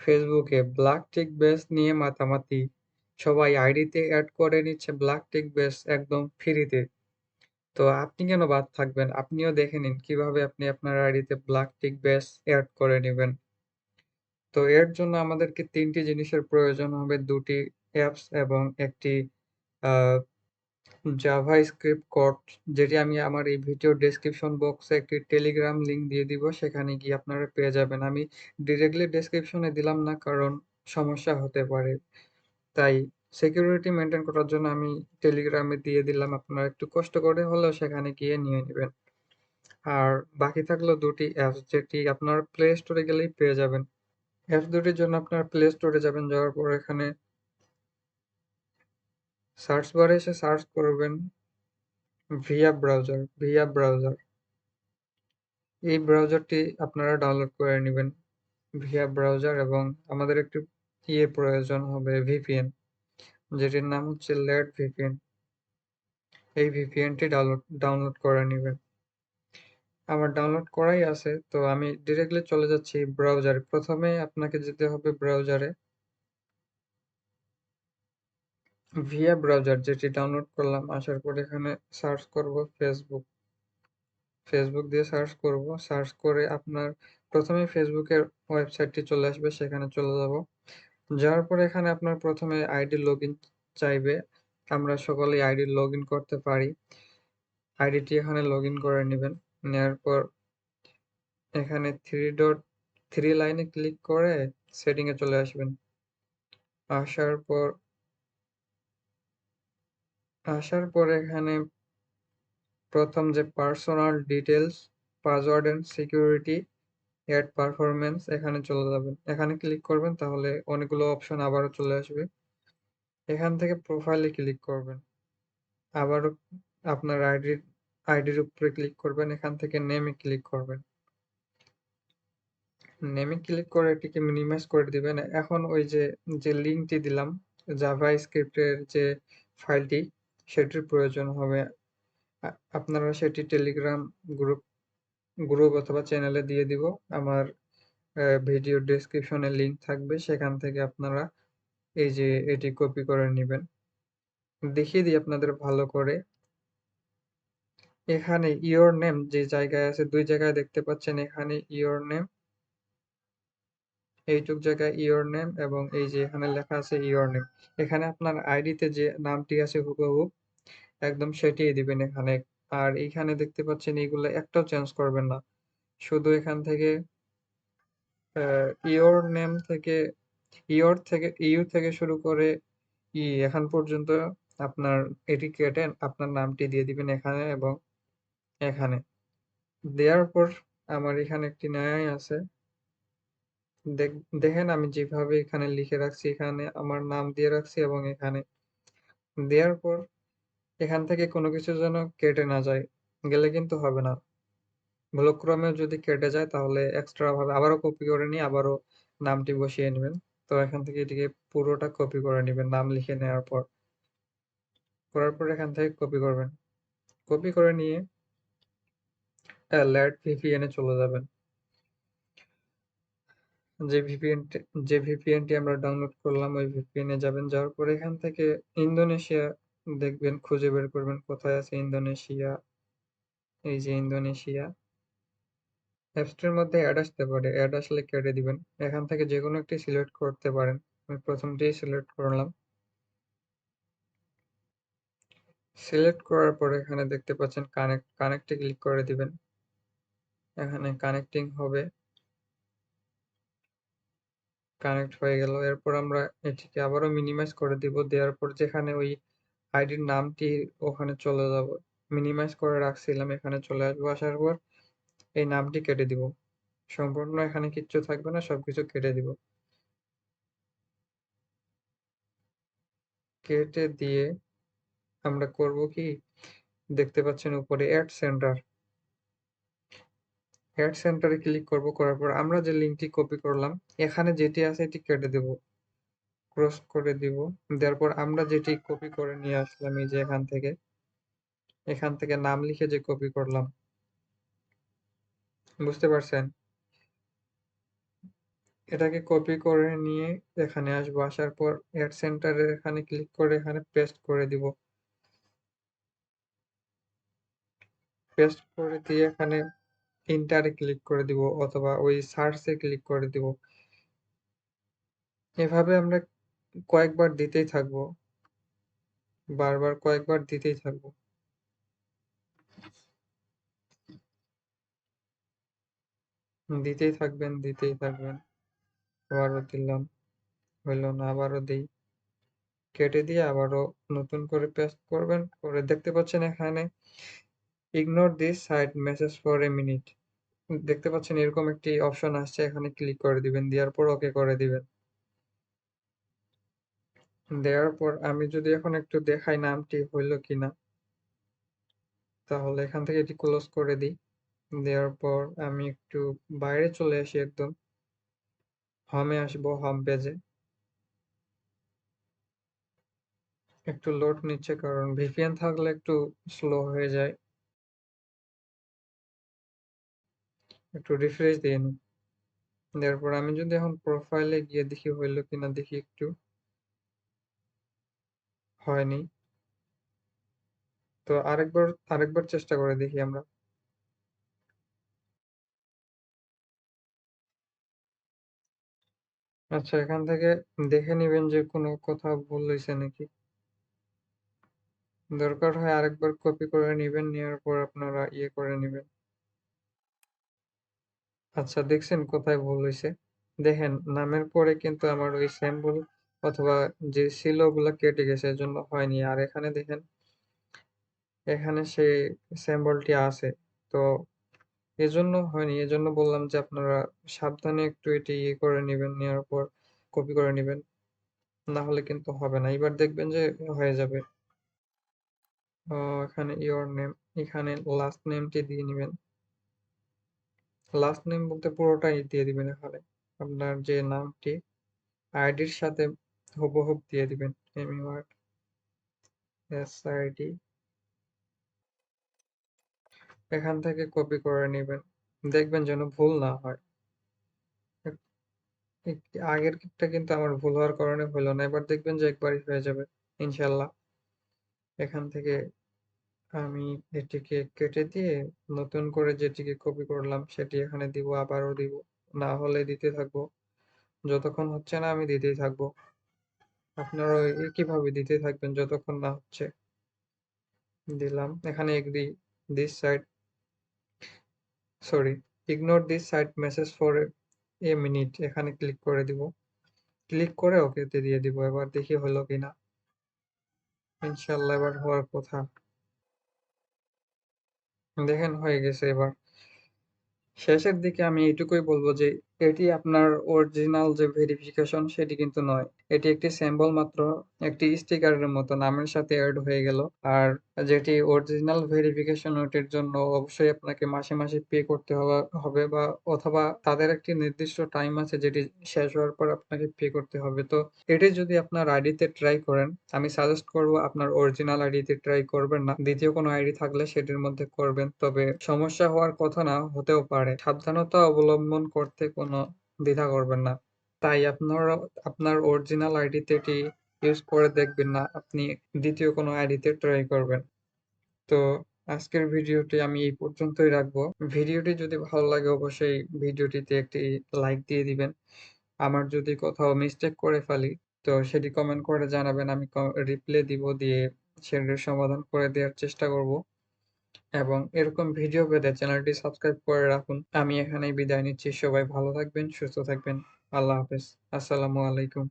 ফেসবুকে black tick base নিয়ে মাতামাতি। সবাই আইডিতে এড করে নিচ্ছে ব্ল্যাক টিক বেস একদম ফ্রিতে। তো আপনি কেন বাদ থাকবেন? আপনিও দেখে নিন কিভাবে আপনি আপনার আইডিতে ব্ল্যাক টিক বেস এড করে নিবেন। তো এর জন্য আমাদেরকে ৩ টি জিনিসের প্রয়োজন হবে। ২ টি অ্যাপস এবং একটি আ জাভাস্ক্রিপ্ট কোড, যেটি আমি আমার এই ভিডিও ডেসক্রিপশন বক্সে একটি টেলিগ্রাম লিংক দিয়ে দিব। সেখানে গিয়ে আপনারা পেয়ে যাবেন। আমি ডিরেক্টলি ডেসক্রিপশনে দিলাম না, কারণ সমস্যা হতে পারে। তাই সিকিউরিটি মেইনটেইন করার জন্য আমি টেলিগ্রামে দিয়ে দিলাম। আপনারা একটু কষ্ট করে হলেও সেখানে গিয়ে নিয়ে নিবেন। আর বাকি থাকলো ২ টি অ্যাপস, যেটি আপনার প্লে স্টোরে গেলেই পেয়ে যাবেন। অ্যাপস ২ টির জন্য আপনারা প্লে স্টোরে যাবেন। যাওয়ার পর এখানে সার্চ বারে এসে সার্চ করবেন ভিয়া ব্রাউজার। এই ব্রাউজারটি আপনারা ডাউনলোড করে নিবেন, ভিয়া ব্রাউজার। এবং আমাদের একটু প্রয়োজন হবে ভিপিএন, যেটির নাম হচ্ছে লেট ভিপিএন। এই ভিপিএনটি ডাউনলোড করে নিবেন। আমার ডাউনলোড করাই আছে, তো আমি ডিরেক্টলি চলে যাচ্ছি ব্রাউজারে। প্রথমে আপনাকে যেতে হবে ব্রাউজারে, ভিয়া ব্রাউজার যেটি ডাউনলোড করলাম। আসার পর এখানে সার্চ করব ফেসবুক দিয়ে সার্চ করব। সার্চ করে আপনার প্রথমে ফেসবুকের ওয়েবসাইটটি চলে আসবে, সেখানে চলে যাব। যাওয়ার পর এখানে আপনার প্রথমে আইডি লগইন চাইবে। আমরা সকলেই আইডি লগইন করতে পারি। আইডিটি এখানে লগইন করে নিবেন। নেওয়ার পর এখানে থ্রি লাইনে ক্লিক করে সেটিং এ চলে আসবেন। আসার পর এখানে প্রথম যে personal details, password and security, এড পারফরম্যান্স, এখানে চলে যাবেন। এখানে ক্লিক করবেন, তাহলে অনেকগুলো অপশন আবারও চলে আসবে। এখান থেকে প্রোফাইলে ক্লিক করবেন। আবারও আপনার আইডির উপরে ক্লিক করবেন। এখান থেকে নেমে ক্লিক করবেন। নেমে ক্লিক করে এটিকে মিনিমাইজ করে দিবেন। এখন ওই যে লিঙ্কটি দিলাম, জাভা স্ক্রিপ্টের যে ফাইলটি, সেটির প্রয়োজন হবে। আপনারা সেটি টেলিগ্রাম গ্রুপ গ্রুপ অথবা চ্যানেলে দিয়ে দিব। আমার ভিডিও ডেসক্রিপশনে লিংক থাকবে, সেখান থেকে আপনারা এই যে এটি কপি করে নিবেন। দেখিয়ে দিই আপনাদের ভালো করে। এখানে ইওর নেম যে জায়গায় আছে, ২ জায়গায় দেখতে পাচ্ছেন। এখানে ইওর নেম, এইটুক জায়গায় ইওর নেম, এবং এই যে এখানে লেখা আছে ইওর নেম। এখানে আপনার আইডিতে যে নামটি আছে হুবহু একদম সেটিই দিবেন এখানে। আর এইখানে দেখতে পাচ্ছেন এইগুলো একটাও চেঞ্জ করবেন না। শুধু এখান থেকে ইওর নেম থেকে, ইউ থেকে শুরু করে এখন পর্যন্ত আপনার এটি কেটে আপনার নামটি দিয়ে দিবেন এখানে এবং এখানে। দেওয়ার পর আমার এখানে একটি ন্যায় আছে। দেখেন আমি যেভাবে এখানে লিখে রাখছি, এখানে আমার নাম দিয়ে রাখছি এবং এখানে দেওয়ার পর এখান থেকে কোনো কিছু যেন কেটে না যায়। গেলে কিন্তু হবে না। ভুলক্রমেও যদি কেটে যায় তাহলে এক্সট্রা ভাবে আবারও কপি করে নিয়ে আবারও নামটি বসিয়ে নেবেন। তো এখান থেকে এটিকে পুরোটা কপি করে নিবেন নাম লিখে নেওয়ার পর। করার পর এখান থেকে কপি করবেন। কপি করে নিয়ে লেট ভিপিএন এ চলে যাবেন। যে ভিপিএনটি আমরা ডাউনলোড করলাম ওই ভিপিএন এ যাবেন। যাওয়ার পর এখান থেকে ইন্দোনেশিয়া দেখবেন, খুঁজে বের করবেন কোথায় আছে ইন্দোনেশিয়া। এই যে ইন্দোনেশিয়া। অ্যাপসটির মধ্যে অ্যাড আসতে পারে, অ্যাড আসলে কেটে দিবেন। এখান থেকে যেকোনো একটি সিলেক্ট করতে পারেন। আমি প্রথমটিই সিলেক্ট করলাম। সিলেক্ট করার পর এখানে দেখতে পাচ্ছেন কানেক্টে ক্লিক করে দিবেন। এখানে কানেক্টিং হবে। কানেক্ট হয়ে গেল। এরপর আমরা এটিকে আবারও মিনিমাইজ করে দিব। দেওয়ার পর যেখানে ওই আইডির নামটি ওখানে চলে যাব। মিনিমাইজ করে রাখছিলাম, এখানে চলে আসবো। আসার পর এই নামটি কেটে দিব। সম্পূর্ণ এখানে কিচ্ছু থাকবে না, সবকিছু কেটে দিব। কেটে দিয়ে আমরা করব কি, দেখতে পাচ্ছেন উপরে অ্যাড সেন্টারে ক্লিক করব। করার পর আমরা যে লিঙ্কটি কপি করলাম এখানে যেটি আছে এটি কেটে দেব, ক্রস করে দিব। দেওয়ার পর আমরা যেটি কপি করে নিয়ে আসলাম, এই যে এখান থেকে নাম লিখে যে কপি করলাম, বুঝতে পারছেন? এটাকে কপি করে নিয়ে এখানে আসবো। আসার পর এড সেন্টারের এখানে ক্লিক করে এখানে পেস্ট করে দিব। পেস্ট করে দিয়ে এখানে এন্টারে ক্লিক করে দিব অথবা ওই সার্চে ক্লিক করে দিব। এভাবে আমরা কয়েকবার দিতেই থাকবো। বারবার কয়েকবার দিতেই থাকবো। দিতেই থাকবেন, দিতেই থাকবেন। আবারও দিলাম, হইল না, আবারও দেই। কেটে দিয়ে আবারও নতুন করে পেস্ট করবেন। করে দেখতে পাচ্ছেন এখানে ignore this site message for a minute. দেখতে পাচ্ছেন এরকম একটি অপশন আসছে, এখানে ক্লিক করে দিবেন। দেওয়ার পর ওকে করে দিবেন। দেওয়ার পর আমি যদি এখন একটু দেখাই নামটি হইল কিনা, তাহলে এখান থেকে এটি ক্লোজ করে দিই। দেওয়ার পর আমি একটু বাইরে চলে আসি, একদম হোমে আসবো, হোম পেজে। একটু লোড নিচ্ছে কারণ ভিপিএন থাকলে একটু স্লো হয়ে যায়। একটু রিফ্রেশ দিয়ে নিই। দেওয়ার পর আমি যদি এখন প্রোফাইলে গিয়ে দেখি হইল কিনা, দেখি একটু। হয়নি। তো আরেকবার চেষ্টা করে দেখি আমরা। আচ্ছা, এখান থেকে দেখে নিবেন যে কোনো কোথাও ভুল হইছে নাকি। দরকার হয় আরেকবার কপি করে নিবেন, নেওয়ার পর আপনারা ইয়ে করে নিবেন। আচ্ছা, দেখছেন কোথায় ভুল হইছে? দেখেন নামের পরে কিন্তু আমার ওই সিম্বল অথবা যে ছিল ওগুলা কেটে গেছে, এজন্য হয়নি। আর এখানে দেখেন, এখানে সেই সিম্বলটি আছে। তো এজন্য হয়নি। এজন্য বললাম যে আপনারা সাবধানে একটু এটি ইয়ে করে নিবেন, নেওয়ার পর কপি করে নিবেন। না হলে কিন্তু হবে না। এবার দেখবেন যে হয়ে যাবে। এখানে ইওর নেম, এখানে লাস্ট নেমটি দিয়ে নিবেন। লাস্ট নেম বলতে পুরোটাই দিয়ে দিবেন এখানে। আপনার যে নামটি আইডির সাথে হুবহুব দিয়ে দিবেন। এমইওয়ার্ড এসআইডি এখান থেকে কপি করে নিবেন। দেখবেন যেন ভুল না হয়। আগেরটা কিন্তু আমার ভুল হওয়ার কারণে হলো না। এবার দেখবেন যে একবারই হয়ে যাবে ইনশাল্লাহ। এখান থেকে আমি এটিকে কেটে দিয়ে নতুন করে যেটিকে কপি করলাম সেটি এখানে দিব, আবারও দিব। না হলে দিতে থাকবো। যতক্ষণ হচ্ছে না আমি দিতেই থাকবো। আপনারা একইভাবে দিতে থাকবেন যতক্ষণ না হচ্ছে। দিলাম। এখানে agree this site, sorry, ignore this site message for a minute, এখানে ক্লিক করে দিব। ক্লিক করে ওকেতে দিয়ে দিব। এবার দেখি হলো কিনা। ইনশাল্লাহ এবার হওয়ার কথা। দেখেন হয়ে গেছে। এবার শেষের দিকে আমি এইটুকুই বলব যে এটি আপনার অরিজিনাল যে ভেরিফিকেশন সেটি কিন্তু নয়। এটি একটি সিম্বল মাত্র, একটি স্টিকারের মতো নামের সাথে এড হয়ে গেল। আর যেটি অরিজিনাল ভেরিফিকেশন ওটির জন্য অবশ্যই আপনাকে মাসে মাসে পে করতে হবে বা অথবা তাদের একটি নির্দিষ্ট টাইম আছে যেটি শেষ হওয়ার পর আপনাকে পে করতে হবে। তো এটি যদি আপনার আইডিতে ট্রাই করেন, আমি সাজেস্ট করব আপনার অরিজিনাল আইডিতে ট্রাই করবেন না। দ্বিতীয় কোনো আইডি থাকলে সেটির মধ্যে করবেন। তবে সমস্যা হওয়ার কথা না, হতেও পারে। সাবধানতা অবলম্বন করতে কোনো দ্বিধা করবেন না। তাই আপনার অরিজিনাল আইডিতে এটি ইউজ করে দেখবেন না। আপনি দ্বিতীয় কোনো আইডিতে ট্রাই করবেন। তো আজকের ভিডিওটি আমি এই পর্যন্তই রাখবো। ভিডিওটি যদি ভালো লাগে অবশ্যই ভিডিওটিতে একটি লাইক দিয়ে দিবেন। আমার যদি কোথাও মিস্টেক করে ফেলি তো সেটি কমেন্ট করে জানাবেন। আমি রিপ্লাই দিব, দিয়ে সেটির সমাধান করে দেওয়ার চেষ্টা করব। এবং এরকম ভিডিও পেতে চ্যানেলটি সাবস্ক্রাইব করে রাখুন। আমি এখানেই বিদায় নিচ্ছি। সবাই ভালো থাকবেন, সুস্থ থাকবেন। আল্লাহ হাফেজ। আসসালামু আলাইকুম।